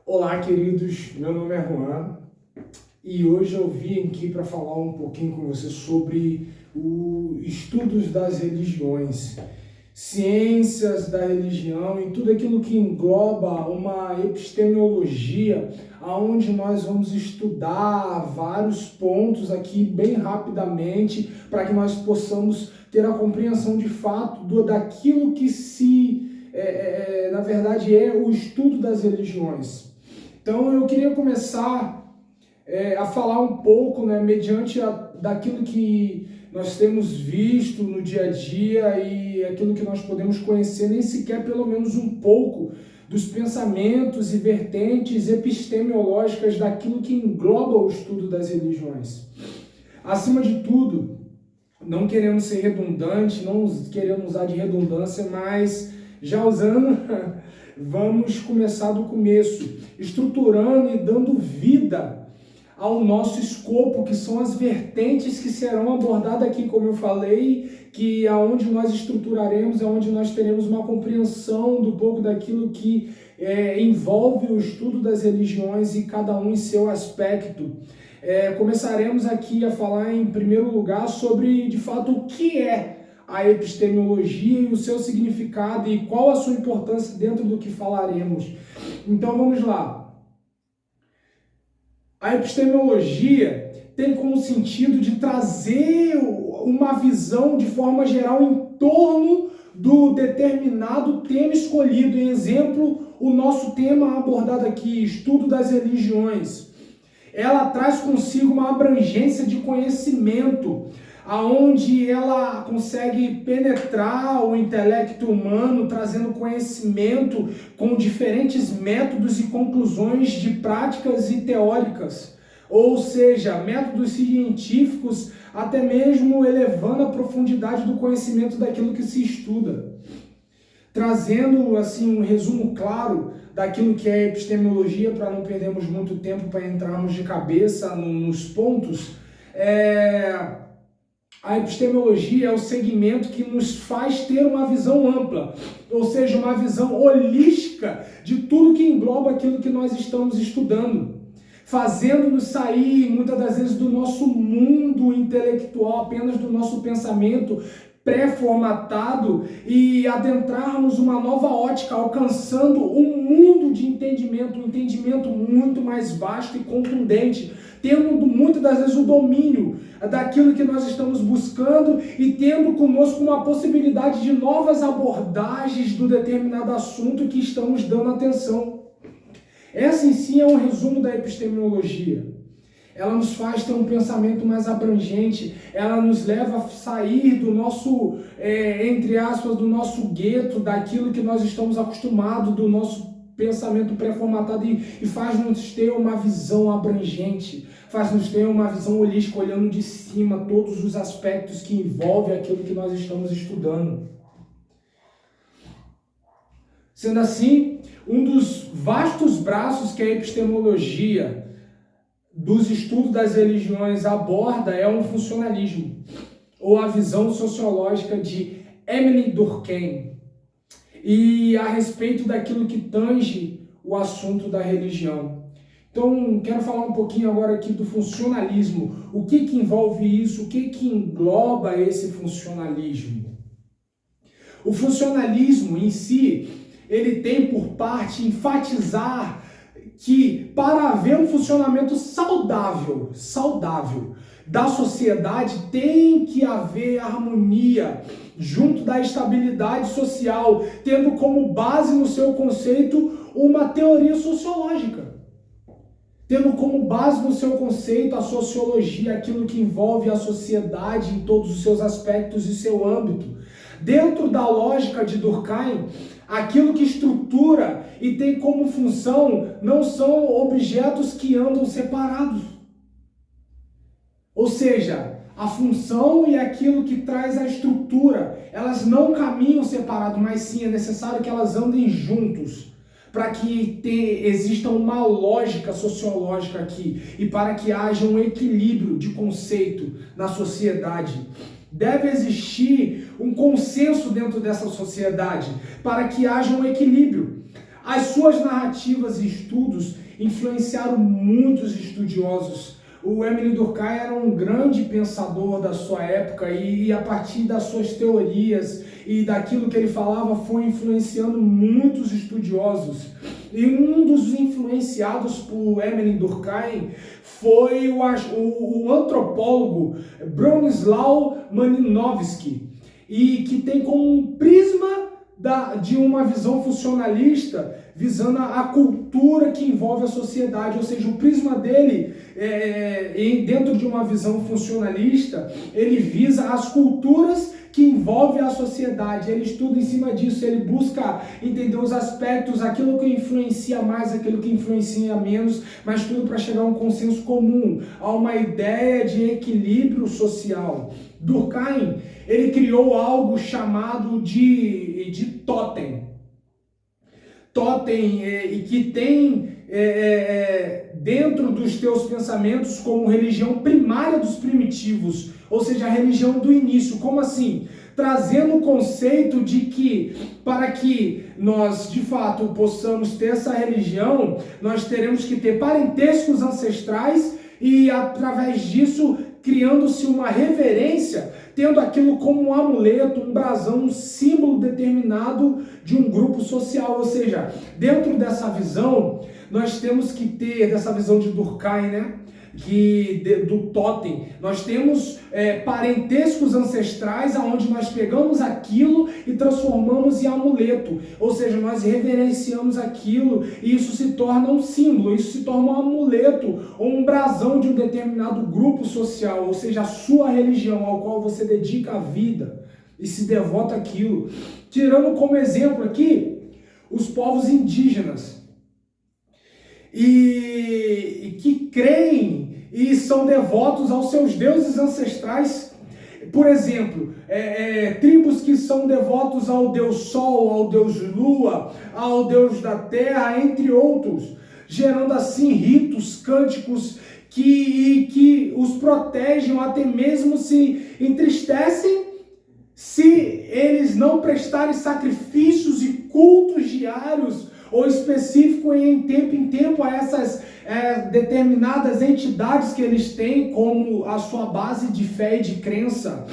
Olá, queridos. Meu nome é Juan e hoje eu vim aqui para falar um pouquinho com você sobre os estudos das religiões, ciências da religião e tudo aquilo que engloba uma epistemologia, aonde nós vamos estudar vários pontos aqui bem rapidamente para que nós possamos ter a compreensão de fato daquilo que na verdade é o estudo das religiões. Então eu queria começar a falar um pouco, mediante daquilo que nós temos visto no dia a dia e aquilo que nós podemos conhecer, nem sequer pelo menos um pouco dos pensamentos e vertentes epistemológicas daquilo que engloba o estudo das religiões. Acima de tudo, não querendo ser redundante, não querendo usar de redundância, mas já usando, vamos começar do começo, estruturando e dando vida ao nosso escopo, que são as vertentes que serão abordadas aqui, como eu falei, que aonde nós estruturaremos, aonde nós teremos uma compreensão do pouco daquilo que envolve o estudo das religiões e cada um em seu aspecto. Começaremos aqui a falar em primeiro lugar sobre, de fato, o que é a epistemologia e o seu significado e qual a sua importância dentro do que falaremos. Então vamos lá. A epistemologia tem como sentido de trazer uma visão de forma geral em torno do determinado tema escolhido. Em exemplo, o nosso tema abordado aqui, estudo das religiões. Ela traz consigo uma abrangência de conhecimento, aonde ela consegue penetrar o intelecto humano, trazendo conhecimento com diferentes métodos e conclusões de práticas e teóricas, ou seja, métodos científicos, até mesmo elevando a profundidade do conhecimento daquilo que se estuda. Trazendo assim um resumo claro daquilo que é epistemologia, para não perdermos muito tempo para entrarmos de cabeça nos pontos, a epistemologia é o segmento que nos faz ter uma visão ampla, ou seja, uma visão holística de tudo que engloba aquilo que nós estamos estudando, fazendo-nos sair muitas das vezes do nosso mundo intelectual, apenas do nosso pensamento pré-formatado e adentrarmos uma nova ótica, alcançando um mundo de entendimento, um entendimento muito mais vasto e contundente, tendo muitas das vezes o domínio daquilo que nós estamos buscando e tendo conosco uma possibilidade de novas abordagens do determinado assunto que estamos dando atenção. Essa em si é um resumo da epistemologia. Ela nos faz ter um pensamento mais abrangente, ela nos leva a sair do nosso, entre aspas, do nosso gueto, daquilo que nós estamos acostumados, do nosso pensamento pré-formatado e faz-nos ter uma visão abrangente, faz-nos ter uma visão holística, olhando de cima todos os aspectos que envolvem aquilo que nós estamos estudando. Sendo assim, um dos vastos braços que a epistemologia dos estudos das religiões aborda é um funcionalismo, ou a visão sociológica de Émile Durkheim, e a respeito daquilo que tange o assunto da religião. Então, quero falar um pouquinho agora aqui do funcionalismo. O que envolve isso? O que engloba esse funcionalismo? O funcionalismo em si, ele tem por parte enfatizar que para haver um funcionamento saudável da sociedade, tem que haver harmonia junto da estabilidade social, tendo como base no seu conceito uma teoria sociológica. Tendo como base no seu conceito a sociologia, aquilo que envolve a sociedade em todos os seus aspectos e seu âmbito. Dentro da lógica de Durkheim, aquilo que estrutura e tem como função não são objetos que andam separados. Ou seja, a função e aquilo que traz a estrutura, elas não caminham separados, mas sim é necessário que elas andem juntos, para que exista uma lógica sociológica aqui e para que haja um equilíbrio de conceito na sociedade. Deve existir um consenso dentro dessa sociedade para que haja um equilíbrio. As suas narrativas e estudos influenciaram muitos estudiosos. O Émile Durkheim era um grande pensador da sua época e a partir das suas teorias e daquilo que ele falava foi influenciando muitos estudiosos. E um dos influenciados por Émile Durkheim foi o antropólogo Bronislaw Malinowski, e que tem como um prisma de uma visão funcionalista, visando a cultura que envolve a sociedade, ou seja, o prisma dele, dentro de uma visão funcionalista, ele visa as culturas que envolvem a sociedade, ele estuda em cima disso, ele busca entender os aspectos, aquilo que influencia mais, aquilo que influencia menos, mas tudo para chegar a um consenso comum, a uma ideia de equilíbrio social. Durkheim, ele criou algo chamado de totem. Totem, e que tem dentro dos teus pensamentos como religião primária dos primitivos, ou seja, a religião do início. Como assim? Trazendo o conceito de que, para que nós de fato possamos ter essa religião, nós teremos que ter parentescos ancestrais e através disso criando-se uma reverência, tendo aquilo como um amuleto, um brasão, um símbolo determinado de um grupo social. Ou seja, dentro dessa visão, nós temos que ter, dessa visão de Durkheim, né? Do totem, nós temos parentescos ancestrais aonde nós pegamos aquilo e transformamos em amuleto, ou seja, nós reverenciamos aquilo e isso se torna um símbolo, isso se torna um amuleto ou um brasão de um determinado grupo social, ou seja, a sua religião ao qual você dedica a vida e se devota àquilo. Tirando como exemplo aqui os povos indígenas e que creem e são devotos aos seus deuses ancestrais. Por exemplo, tribos que são devotos ao Deus Sol, ao Deus Lua, ao Deus da Terra, entre outros, gerando assim ritos, cânticos que os protegem, ou até mesmo se entristecem se eles não prestarem sacrifícios e cultos diários ou específico em tempo a essas determinadas entidades que eles têm como a sua base de fé e de crença.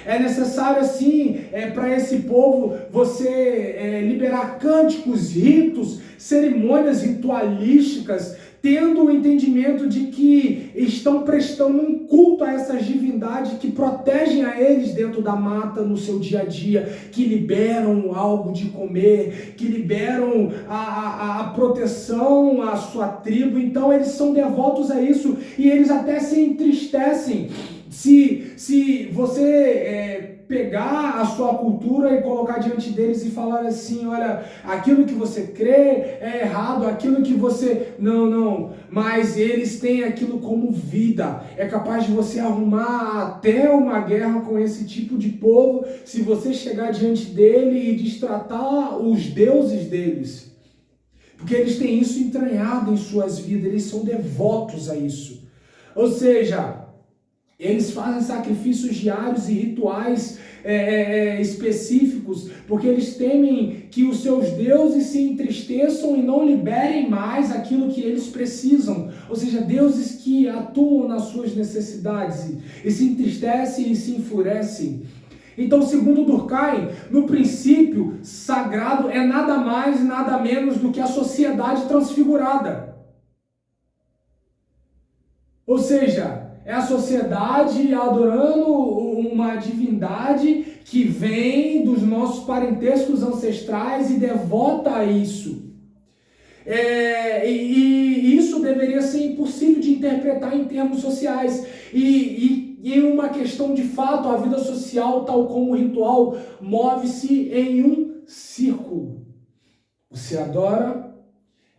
É necessário assim, para esse povo, você liberar cânticos, ritos, cerimônias ritualísticas, tendo o entendimento de que estão prestando um culto a essas divindades que protegem a eles dentro da mata, no seu dia a dia, que liberam algo de comer, que liberam a proteção à sua tribo. Então eles são devotos a isso e eles até se entristecem se você pegar a sua cultura e colocar diante deles e falar assim, olha, aquilo que você crê é errado, aquilo que você... Não, mas eles têm aquilo como vida. É capaz de você arrumar até uma guerra com esse tipo de povo se você chegar diante dele e destratar os deuses deles. Porque eles têm isso entranhado em suas vidas, eles são devotos a isso. Ou seja, eles fazem sacrifícios diários e rituais específicos, porque eles temem que os seus deuses se entristeçam e não liberem mais aquilo que eles precisam. Ou seja, deuses que atuam nas suas necessidades e se entristecem e se enfurecem. Então, segundo Durkheim, no princípio, sagrado é nada mais e nada menos do que a sociedade transfigurada. Ou seja, é a sociedade adorando uma divindade que vem dos nossos parentescos ancestrais e devota a isso. E isso deveria ser impossível de interpretar em termos sociais. E em uma questão de fato, a vida social, tal como o ritual, move-se em um círculo. Você adora,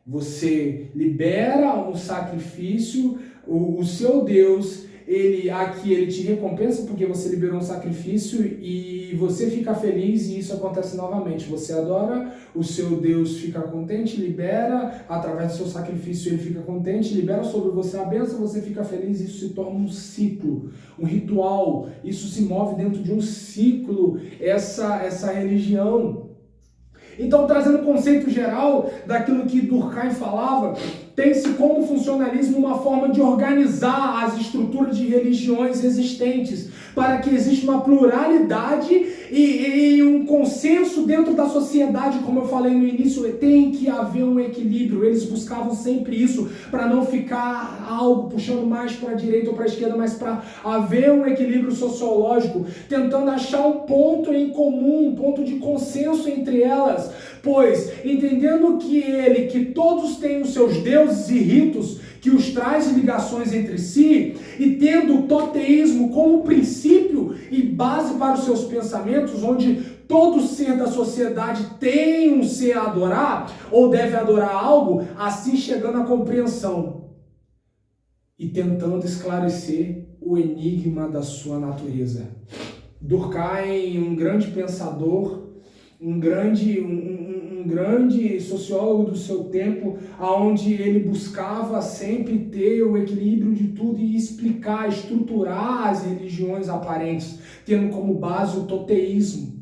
você libera um sacrifício, o seu Deus, ele te recompensa porque você liberou um sacrifício e você fica feliz e isso acontece novamente. Você adora, o seu Deus fica contente, libera, através do seu sacrifício ele fica contente, libera sobre você a bênção, você fica feliz, isso se torna um ciclo, um ritual, isso se move dentro de um ciclo, essa religião. Então, trazendo o conceito geral daquilo que Durkheim falava, tem-se como funcionalismo uma forma de organizar as estruturas de religiões existentes, para que exista uma pluralidade e um consenso dentro da sociedade. Como eu falei no início, tem que haver um equilíbrio. Eles buscavam sempre isso, para não ficar algo puxando mais para a direita ou para a esquerda, mas para haver um equilíbrio sociológico, tentando achar um ponto em comum, um ponto de consenso entre elas, pois entendendo que todos têm os seus deuses e ritos que os traz ligações entre si, e tendo o toteísmo como princípio e base para os seus pensamentos, onde todo ser da sociedade tem um ser a adorar, ou deve adorar algo, assim chegando à compreensão e tentando esclarecer o enigma da sua natureza. Durkheim, um grande pensador, um grande sociólogo do seu tempo, aonde ele buscava sempre ter o equilíbrio de tudo e explicar, estruturar as religiões aparentes, tendo como base o toteísmo,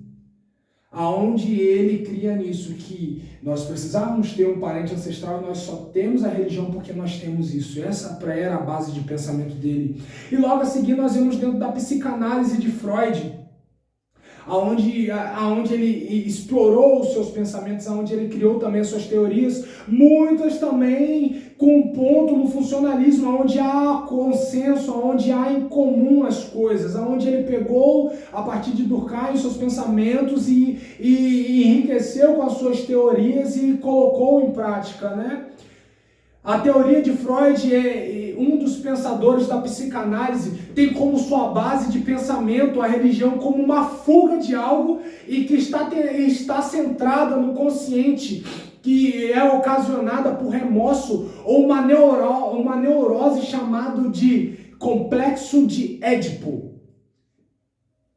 aonde ele cria nisso que nós precisávamos ter um parente ancestral, nós só temos a religião porque nós temos isso. Essa era a base de pensamento dele. E logo a seguir nós vemos dentro da psicanálise de Freud, aonde ele explorou os seus pensamentos, aonde ele criou também as suas teorias, muitas também com um ponto no funcionalismo, onde há consenso, onde há em comum as coisas, onde ele pegou a partir de Durkheim os seus pensamentos e enriqueceu com as suas teorias e colocou em prática, né? A teoria de Freud é um dos pensadores da psicanálise, tem como sua base de pensamento a religião como uma fuga de algo e que está centrada no consciente, que é ocasionada por remorso ou uma neurose chamada de complexo de Édipo.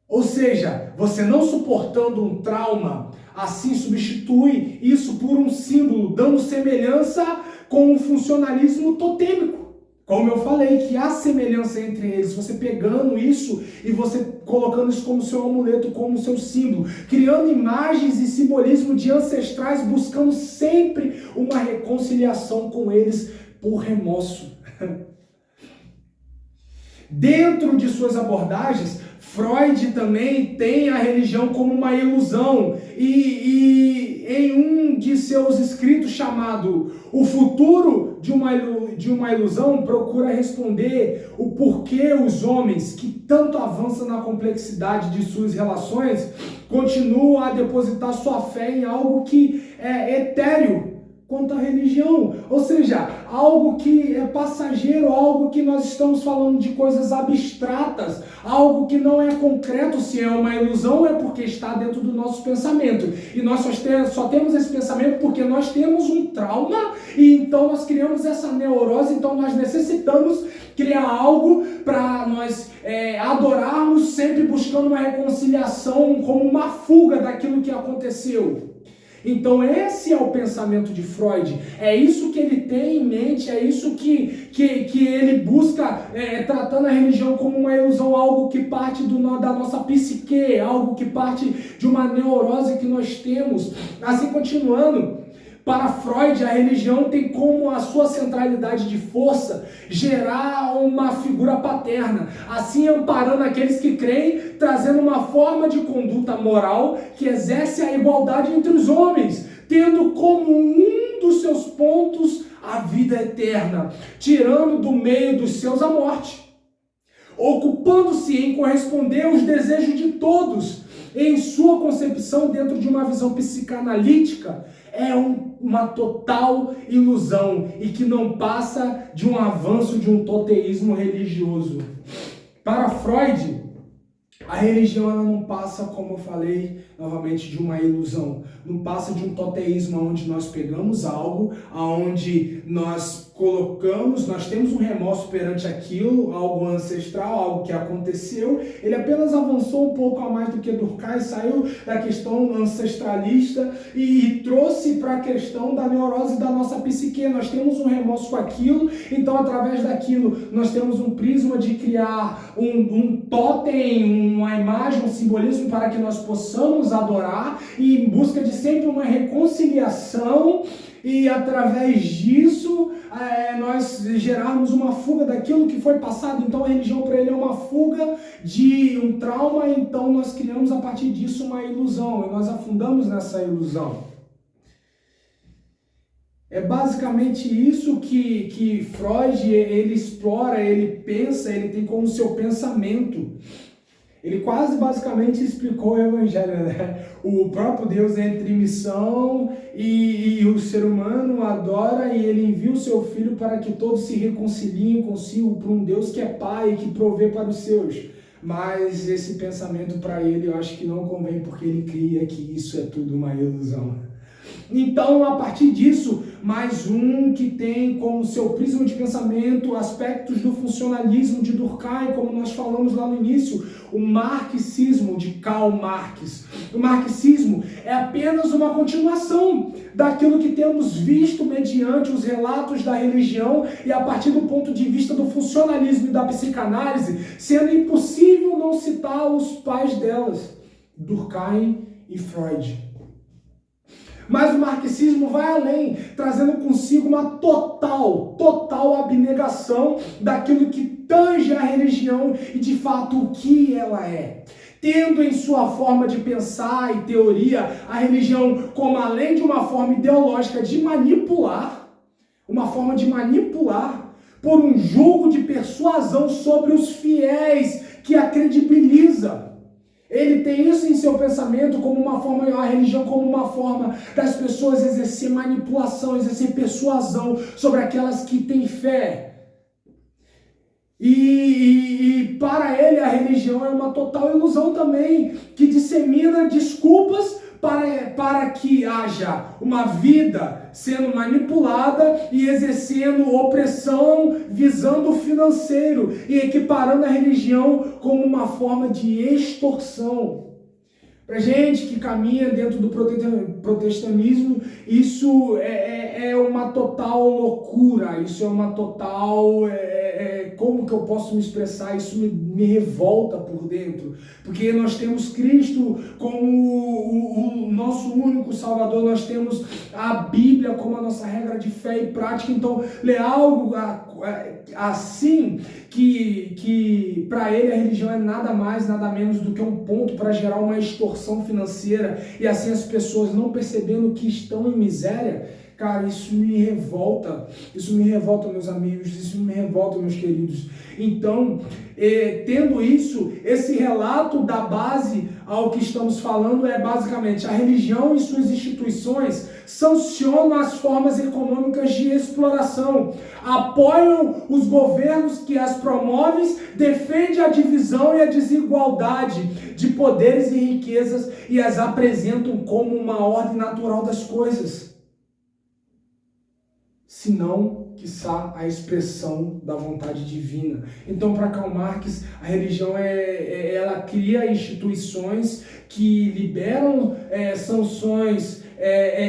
Ou seja, você não suportando um trauma, assim substitui isso por um símbolo, dando semelhança com o funcionalismo totêmico. Como eu falei, que há semelhança entre eles, você pegando isso e você colocando isso como seu amuleto, como seu símbolo, criando imagens e simbolismo de ancestrais, buscando sempre uma reconciliação com eles por remorso. Dentro de suas abordagens, Freud também tem a religião como uma ilusão e em um de seus escritos chamado O Futuro de uma Ilusão, procura responder o porquê os homens que tanto avançam na complexidade de suas relações continuam a depositar sua fé em algo que é etéreo quanto à religião, ou seja, algo que é passageiro, algo que nós estamos falando de coisas abstratas, algo que não é concreto. Se é uma ilusão, é porque está dentro do nosso pensamento, e nós só temos esse pensamento porque nós temos um trauma, e então nós criamos essa neurose, então nós necessitamos criar algo para nós adorarmos, sempre buscando uma reconciliação, como uma fuga daquilo que aconteceu. Então esse é o pensamento de Freud, é isso que ele tem em mente, é isso que ele busca, tratando a religião como uma ilusão, algo que parte da nossa psique, algo que parte de uma neurose que nós temos. Assim, continuando, para Freud, a religião tem como a sua centralidade de força gerar uma figura paterna, assim amparando aqueles que creem, trazendo uma forma de conduta moral que exerce a igualdade entre os homens, tendo como um dos seus pontos a vida eterna, tirando do meio dos seus a morte, ocupando-se em corresponder aos desejos de todos. Em sua concepção, dentro de uma visão psicanalítica, é uma total ilusão e que não passa de um avanço de um toteísmo religioso. Para Freud, a religião ela não passa, como eu falei novamente, de uma ilusão, não passa de um toteísmo onde nós pegamos algo, onde nós colocamos, nós temos um remorso perante aquilo, algo ancestral, algo que aconteceu. Ele apenas avançou um pouco a mais do que Durkheim, saiu da questão ancestralista e trouxe para a questão da neurose da nossa psique. Nós temos um remorso com aquilo, então através daquilo nós temos um prisma de criar um totem, uma imagem, um simbolismo para que nós possamos nos adorar e em busca de sempre uma reconciliação e através disso nós gerarmos uma fuga daquilo que foi passado. Então a religião para ele é uma fuga de um trauma, então nós criamos a partir disso uma ilusão e nós afundamos nessa ilusão. É basicamente isso que Freud ele explora, ele pensa, ele tem como seu pensamento. Ele quase basicamente explicou o Evangelho, né? O próprio Deus entra em missão e o ser humano o adora e ele envia o seu Filho para que todos se reconciliem consigo para um Deus que é Pai e que provê para os seus. Mas esse pensamento para ele eu acho que não convém porque ele cria que isso é tudo uma ilusão. Então, a partir disso, mais um que tem como seu prisma de pensamento aspectos do funcionalismo de Durkheim, como nós falamos lá no início, o marxismo de Karl Marx. O marxismo é apenas uma continuação daquilo que temos visto mediante os relatos da religião e a partir do ponto de vista do funcionalismo e da psicanálise, sendo impossível não citar os pais delas, Durkheim e Freud. Mas o marxismo vai além, trazendo consigo uma total abnegação daquilo que tange a religião e de fato o que ela é. Tendo em sua forma de pensar e teoria a religião como além de uma forma ideológica de manipular, uma forma de manipular por um jogo de persuasão sobre os fiéis que a credibiliza. Ele tem isso em seu pensamento como uma forma, a religião como uma forma das pessoas exercer manipulação, exercer persuasão sobre aquelas que têm fé. E para ele a religião é uma total ilusão também, que dissemina desculpas para que haja uma vida sendo manipulada e exercendo opressão, visando o financeiro e equiparando a religião como uma forma de extorsão. Para gente que caminha dentro do protestantismo, isso é uma total loucura, isso é uma total... como que eu posso me expressar? Isso me revolta por dentro, porque nós temos Cristo como o nosso único Salvador, nós temos a Bíblia como a nossa regra de fé e prática, então ler algo assim, que para ele a religião é nada mais, nada menos do que um ponto para gerar uma extorsão financeira e assim as pessoas não percebendo que estão em miséria. Cara, isso me revolta, meus amigos, isso me revolta, meus queridos. Então, tendo isso, esse relato da base ao que estamos falando é basicamente a religião e suas instituições sancionam as formas econômicas de exploração, apoiam os governos que as promovem, defendem a divisão e a desigualdade de poderes e riquezas e as apresentam como uma ordem natural das coisas. Senão, quiçá, a expressão da vontade divina. Então, para Karl Marx, a religião ela cria instituições que liberam sanções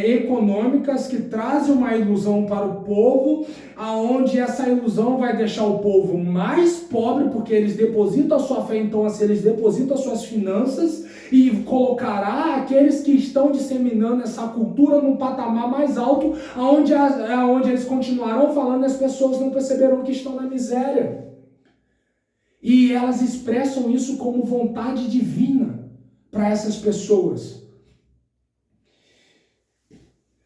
econômicas que trazem uma ilusão para o povo, aonde essa ilusão vai deixar o povo mais pobre, porque eles depositam a sua fé, então assim, eles depositam as suas finanças e colocará aqueles que estão disseminando essa cultura num patamar mais alto, aonde eles continuarão falando e as pessoas não perceberão que estão na miséria. E elas expressam isso como vontade divina para essas pessoas.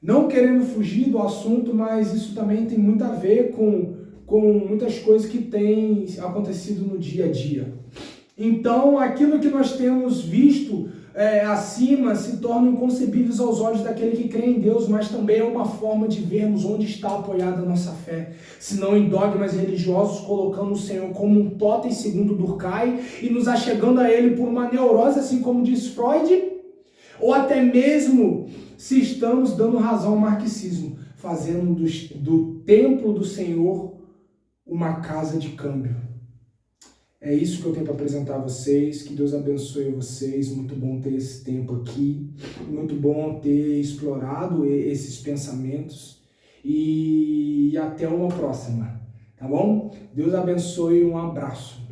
Não querendo fugir do assunto, mas isso também tem muito a ver com muitas coisas que têm acontecido no dia a dia. Então, aquilo que nós temos visto acima se torna inconcebíveis aos olhos daquele que crê em Deus, mas também é uma forma de vermos onde está apoiada a nossa fé, se não em dogmas religiosos, colocando o Senhor como um totem segundo Durkheim e nos achegando a Ele por uma neurose, assim como diz Freud, ou até mesmo se estamos dando razão ao marxismo, fazendo do templo do Senhor uma casa de câmbio. É isso que eu tenho para apresentar a vocês, que Deus abençoe vocês, muito bom ter esse tempo aqui, muito bom ter explorado esses pensamentos e até uma próxima, tá bom? Deus abençoe, um abraço.